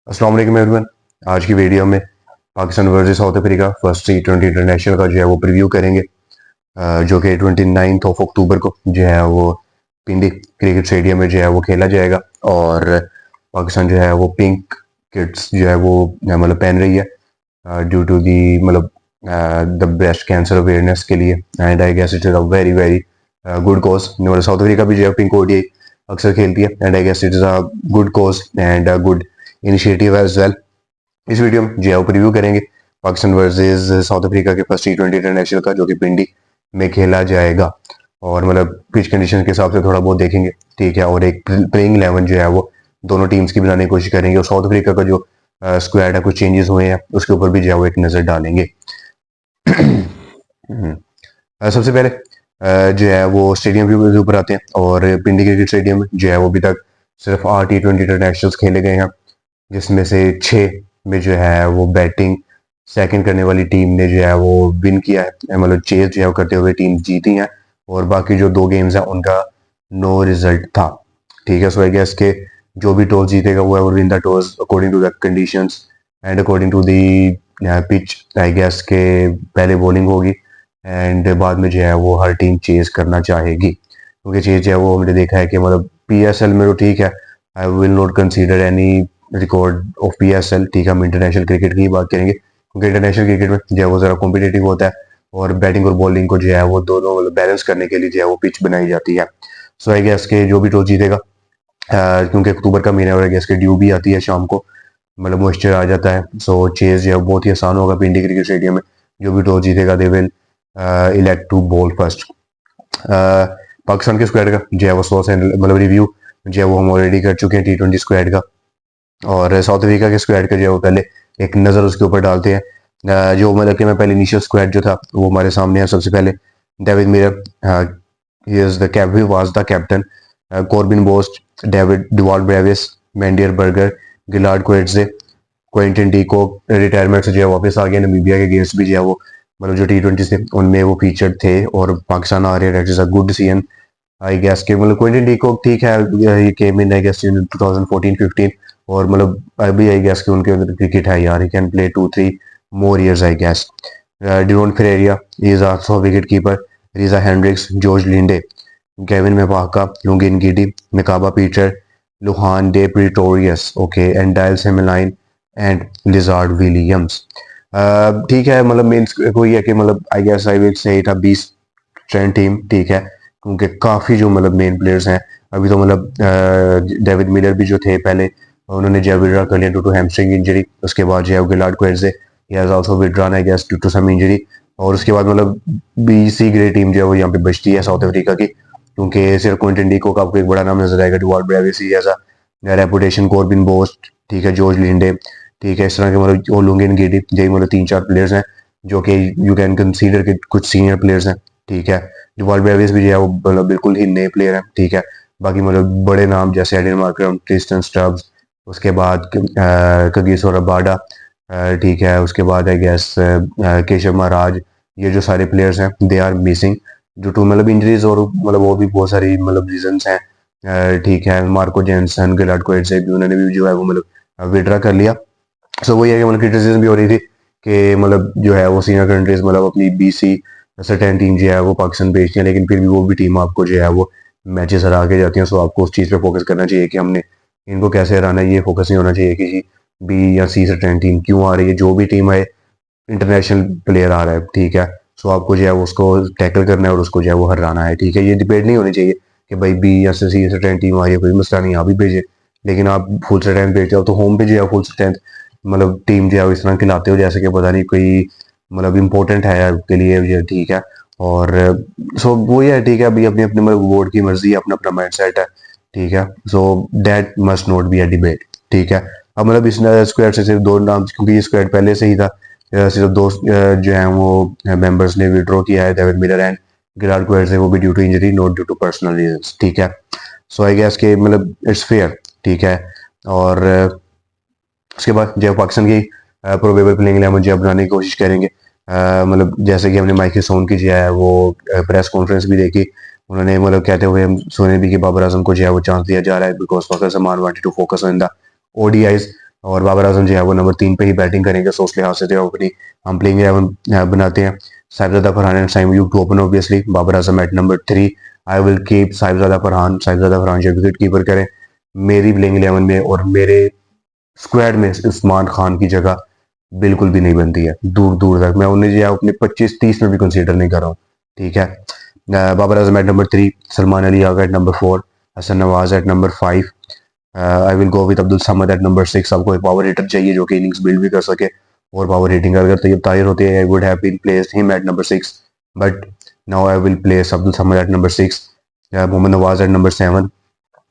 अस्सलाम वालेकुम एवरीवन। आज की वीडियो में Pakistan versus South Africa first T20 international का जो है वो प्रीव्यू करेंगे, जो कि 29 ऑफ अक्टूबर को जो है वो पिंडी क्रिकेट स्टेडियम में जो है वो खेला जाएगा। और पाकिस्तान जो है वो पिंक किट्स जो है वो मतलब पहन रही है ड्यू टू दी मतलब द ब्रेस्ट कैंसर अवेयरनेस के लिए। And I guess it is a very very good cause. मतलब साउथ अफ्रीका भी जो है पिंक ओडीआई अक्सर खेलती है and I guess it is a good cause and good initiative as well. इस वीडियो में जो है वो प्रीव्यू करेंगे पाकिस्तान वर्सेस साउथ अफ्रीका के फर्स्ट T20 इंटरनेशनल का, जो कि पिंडी में खेला जाएगा। और मतलब पिच कंडीशन के हिसाब से थोड़ा बहुत देखेंगे, ठीक है। और एक प्लेइंग 11 जो है वो दोनों टीम्स की बनाने की कोशिश करेंगे। और साउथ अफ्रीका का जो स्क्वाड है, कुछ चेंजेस हुए हैं उसके ऊपर भी जो है वो एक नज़र डालेंगे। सबसे पहले जो है वो स्टेडियम व्यू के ऊपर आते हैं। और पिंडी क्रिकेट स्टेडियम जो है वो अभी तक सिर्फ 8 T20 इंटरनेशनल खेले गए हैं, जिसमें से 6 में जो है वो बैटिंग सेकंड करने वाली टीम ने जो है वो विन किया है, मतलब चेज जो है वो करते हुए टीम जीती है। और बाकी जो 2 गेम्स हैं उनका नो रिजल्ट था, ठीक है। सो आई गेस के जो भी टॉस जीतेगा वो है win the toss according to the conditions and according to the pitch. I guess के पहले बॉलिंग होगी एंड बाद में जो है वो हर टीम चेज करना चाहेगी, क्योंकि चेज जो है वो हमने देखा है कि मतलब PSL में तो ठीक है, I will not consider any record of PSL, ठीक है। हम इंटरनेशनल क्रिकेट की बात करेंगे, क्योंकि इंटरनेशनल क्रिकेट में जो है वो ज़रा कॉम्पिटेटिव होता है और बैटिंग और बॉलिंग को जो है वो दोनों मतलब बैलेंस करने के लिए जो है वो पिच बनाई जाती है। सो आई गेस के जो भी टॉस जीतेगा, क्योंकि अक्टूबर का महीना है और आई गेस के ड्यू भी आती है शाम को, मतलब मॉइस्चर आ जाता है। सो चेज जो है बहुत ही आसान होगा पिंडी क्रिकेट स्टेडियम में। जो भी टॉस जीतेगा they will elect to bowl first. Pakistan के स्क्वाड का जो है वो मतलब रिव्यू जो है वो हम ऑलरेडी कर चुके हैं T20 स्क्वाड का। और साउथ अफ्रीका के स्क्वाड का जो है वो पहले एक नज़र उसके ऊपर डालते हैं। जो मतलब कि मैं पहले इनिशियल स्क्वाड जो था वो हमारे सामने है। सबसे पहले David Miller, he is the cap, he was the captain. Corbin Bosch, David Dewald Brevis, Nandre Burger, Gerald Coetzee, Quinton de Kock retirement से जो है वापस आ गया। नमीबिया के गेम्स भी जो है वो मतलब जो T20 थे उनमें वो फीचर्ड थे और पाकिस्तान आ रहे हैं। That is a good scene I guess के। मतलब क्विंटन डीकॉक ठीक है, ही केम इन आई गेस इन 2014-15 और मतलब अभी आई गेस कि उनके अंदर क्रिकेट है यार, he can play 2-3 more years I guess. डिरोन Ferreira, he is also wicket keeper. Reeza Hendricks, George Linde, Kwena Maphaka, यूगिन गिडी, Nqaba Peter, Lhuan dre Pretorius, okay, and Andile Simelane and Lizaad Williams. ठीक है, मतलब मेन कोई है कि मतलब I guess I will say it a 20 strength team, ठीक है, क्योंकि काफ़ी जो मतलब मेन प्लेयर्स हैं अभी तो मतलब डेविड मिलर भी जो थे पहले उन्होंने जो विड्रा कर लिया ड्यू टू हैमस्ट्रिंग इंजरी। उसके बाद जो है Gerald Coetzee, he has also withdrawn I guess due to some injury. और उसके बाद मतलब BC ग्रेड टीम जो है वो यहाँ पे बचती है साउथ अफ्रीका की, क्योंकि सिर्फ क्विंटन डी को आपको एक बड़ा नाम नजर आएगा, Dewald Brevis, he has a reputation, Corbin Bosch, ठीक है, जॉर्ज लिंडे, ठीक है, इस तरह के मतलब ओलुंगेन गिडी, यही मतलब 3-4 प्लेयर्स हैं जो कि यू कैन कंसीडर के कुछ सीनियर प्लेयर्स हैं, ठीक है। डिवाल्ड ब्रेविस भी जो है वो मतलब बिल्कुल ही नए प्लेयर हैं, ठीक है। बाकी मतलब बड़े नाम जैसे एडन मार्करम, ट्रिस्टन स्टब्स, उसके बाद कगिसो रबाडा, ठीक है, उसके बाद आई गेस केशव महाराज, ये जो सारे प्लेयर्स हैं they are missing due to मतलब इंजरीज और मतलब वो भी बहुत सारी मतलब रीजंस हैं, ठीक है। मार्को जेंसन, गिलार्ड क्वेट्जे भी उन्होंने भी जो है वो मतलब विड्रा कर लिया। सो वही है कि मतलब क्रिटिसिज्म भी हो रही थी कि मतलब जो है वो सीनियर कंट्रीज मतलब अपनी BC सर्टेन टीम जो है वो पाकिस्तान भेजती है, लेकिन फिर भी वो भी टीम आपको जो है वो मैचेस हरा के जाती हैं। सो आपको उस चीज़ पे फोकस करना चाहिए कि हमने इनको कैसे हराना है। ये फोकस नहीं होना चाहिए कि B या C सर्टेन टीम क्यों आ रही है। जो भी टीम है इंटरनेशनल प्लेयर आ रहा है, ठीक है, सो आपको जो है उसको टैकल करना है और उसको जो है वो हराना है, ठीक है। ये डिबेट नहीं होनी चाहिए कि भाई B या C सर्टेन टीम आ रही है, कोई मसला नहीं, आप भी भेजे, लेकिन आप फुल स्ट्रेंथ भेजते हो तो होम पे जो है फुल स्ट्रेंथ मतलब टीम जो है इस तरह खिलाते हो जैसे कि पता नहीं कोई मतलब इम्पोर्टेंट है आपके लिए ये, ठीक है। और सो वो ये है, ठीक है, अभी अपनी अपनी मतलब बोर्ड की मर्जी है, अपना अपना माइंड सेट है, ठीक है। So that must not be a debate, ठीक है। अब मतलब इस स्क्वाड से सिर्फ 2 नाम, क्योंकि ये स्क्वाड पहले से ही था, सिर्फ 2 जो है वो मेंबर्स ने विड्रॉ किया है, David Miller and Gerald Coetzee, वो भी due to injury not due to personal reasons, ठीक है। सो आई गेस के मतलब इट्स फेयर, ठीक है। और उसके बाद जो पाकिस्तान की प्रोबेबल प्लेइंग 11 जो बनाने की कोशिश करेंगे, मतलब जैसे कि हमने माइकल सोन की जो है वो प्रेस कॉन्फ्रेंस भी देखी, उन्होंने मतलब कहते हुए सुने भी कि बाबर आजम को जो है वो चांस दिया जा रहा है because Fakhar Zaman wanted to focus on the ODIs, और बाबर आजम जो है वो नंबर 3 पे ही बैटिंग करेंगे, सो उस लिहाज से जो अपनी हम प्लेइंग 11 बनाते हैं। Sahibzada Farhan and Saim Ayub to open obviously, Babar Azam at number 3। I will keep Sahibzada Farhan जो विकेट कीपर करें मेरी प्लेइंग 11 में, और मेरे स्क्वाड में उस्मान खान की जगह बिल्कुल भी नहीं बनती है, दूर दूर तक। मैं उन्हें जो है अपने 25-30 में भी कंसीडर नहीं कर रहा हूँ, ठीक है। Babar Azam at number 3, Salman Ali Agha at number 4, Hasan Nawaz at number 5। I will go with Abdul Samad at number 6। आपको एक पावर हिटर चाहिए जो कि इनिंग्स बिल्ड भी कर सके, और पावर हिटिंग अगर तैयब ताहिर होती है, I would have been placed him at number 6, but now I will place Abdul Samad at number 6। Mohammad Nawaz at number 7।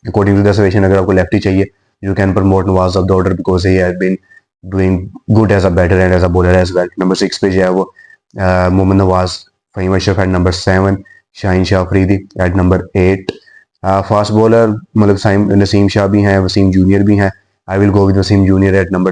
According to the suggestion, अगर आपको लेफ्टी चाहिए, you can promote Nawaz off the order because he has been doing good as a batter and as a bowler as well. Number 6 पे जो है वो Mohammad Nawaz, Faheem Ashraf at number 7, Shaheen Shah Afridi at number 8। Fast bowler मतलब नसीम शाह भी हैं, वसीम जूनियर भी हैं। I will go with Wasim junior at number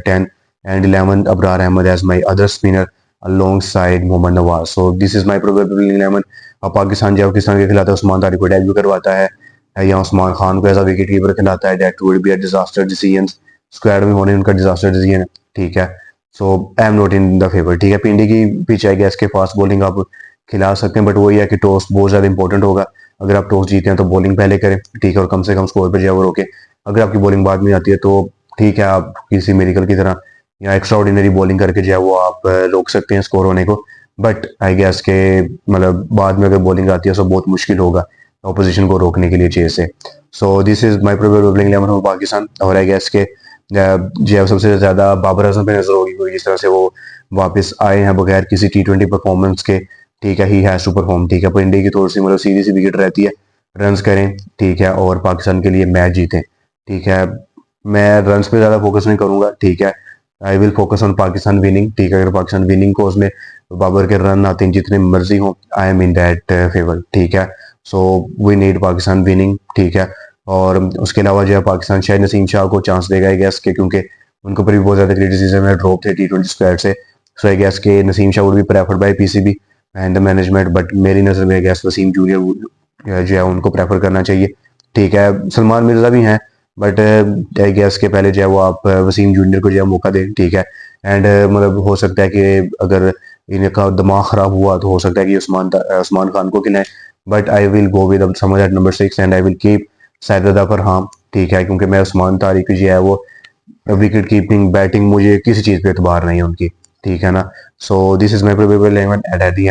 10 and 11 Abrar Ahmed as my other spinner alongside Mohammad Nawaz. So this is my probable 11। अब पाकिस्तान जब पाकिस्तान के खिलाता है, उस्मान तारिक को डेब्यू करवाता है या उस्मान खान को एज अ विकेट कीपर खिलाता है, that would be a disaster decision. Squad में होने उनका डिजास्टर डिसीजन है, ठीक है। So I am not in the favour, ठीक है। पिंडी की पिच है, गैस के फास्ट बॉलिंग आप खिला सकते हैं, बट वही है कि टॉस बहुत ज़्यादा इंपॉर्टेंट होगा। अगर आप टॉस जीते हैं तो बॉलिंग पहले करें, ठीक है, और कम से कम स्कोर पर जो है वो रोके। अगर आपकी बॉलिंग बाद में आती है तो ठीक है, आप किसी मेडिकल की तरह या एक्स्ट्रा ऑर्डिनरी बॉलिंग करके जो है वो आप रोक सकते हैं स्कोर होने को। बट आई गेस के मतलब बाद में अगर बॉलिंग आती है तो बहुत मुश्किल होगा ऑपोजिशन को रोकने के लिए चेस से। सो this is my probable playing 11 of Pakistan. और आई गेस के जो है सबसे ज़्यादा बाबर आजम पे नजर होगी, जिस तरह से वो वापस आए हैं बगैर किसी T20 परफॉर्मेंस के, ठीक है। ही हैज़ टू परफॉर्म, ठीक है। पर इंडिया की थोड़ी सी मतलब सीधी सी विकेट रहती है, रन्स करें, ठीक है, और पाकिस्तान के लिए मैच जीतें, ठीक है। मैं रन्स पे ज़्यादा फोकस नहीं करूंगा, ठीक है। I will focus on Pakistan winning, ठीक है। अगर पाकिस्तान विनिंग को उसमें बाबर के रन आते हैं जितने मर्जी हो, I am in that favour, ठीक है। So we need Pakistan winning, ठीक है। और उसके अलावा जो है पाकिस्तान शायद नसीम शाह को चांस देगा आई गेस के, क्योंकि उनके ऊपर भी बहुत ज़्यादा क्रिटिसिज्म है, ड्रॉप थे T20 स्क्वाड से। सो आई गेस के Naseem Shah would be preferred bye PCB and the management, but मेरी नज़र में आई गेस वसीम जूनियर जो है उनको प्रेफर करना चाहिए, ठीक है। सलमान मिर्जा भी हैं, बट आई गेस के पहले जो है वो आप वसीम जूनियर को जो है मौका दें, ठीक है। एंड मतलब हो सकता है कि अगर इनका दिमाग ख़राब हुआ तो हो सकता है कि उस्मान खान को खिलाएं, but I will go with Samad at number 6 and I will keep Sahibzada Farhan, ठीक है, क्योंकि मैं उस्मान तारिक जो है वो विकेट कीपिंग बैटिंग मुझे किसी चीज़ पे एतबार नहीं है उनकी, ठीक है ना। सो this is my probable 11 at the